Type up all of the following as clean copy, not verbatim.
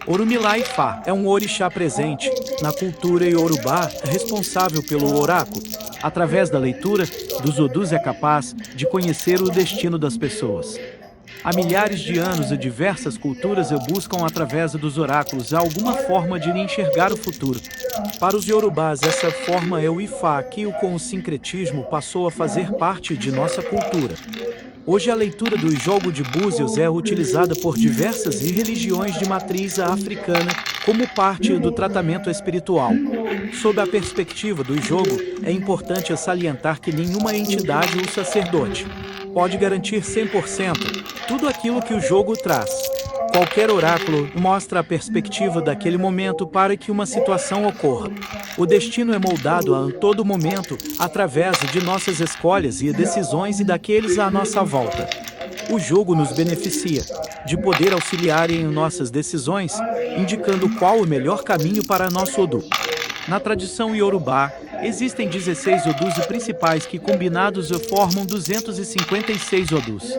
Orumilá Ifá é um orixá presente na cultura iorubá, responsável pelo oráculo. Através da leitura dos odus é capaz de conhecer o destino das pessoas. Há milhares de anos e diversas culturas buscam através dos oráculos alguma forma de enxergar o futuro. Para os iorubás, essa forma é o Ifá, que com o sincretismo passou a fazer parte de nossa cultura. Hoje a leitura do jogo de búzios é utilizada por diversas religiões de matriz africana como parte do tratamento espiritual. Sob a perspectiva do jogo, é importante salientar que nenhuma entidade ou sacerdote pode garantir 100% tudo aquilo que o jogo traz. Qualquer oráculo mostra a perspectiva daquele momento para que uma situação ocorra. O destino é moldado a todo momento através de nossas escolhas e decisões e daqueles à nossa volta. O jogo nos beneficia de poder auxiliar em nossas decisões, indicando qual o melhor caminho para nosso Odu. Na tradição iorubá, existem 16 odus principais que combinados formam 256 odus.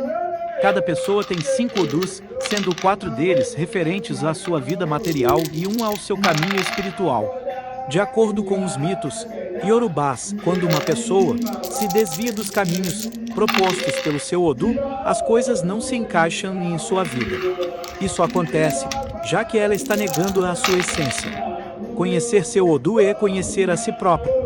Cada pessoa tem 5 odus, sendo 4 deles referentes à sua vida material e 1 ao seu caminho espiritual. De acordo com os mitos iorubás, quando uma pessoa se desvia dos caminhos propostos pelo seu Odu, as coisas não se encaixam em sua vida. Isso acontece, já que ela está negando a sua essência. Conhecer seu Odu é conhecer a si próprio.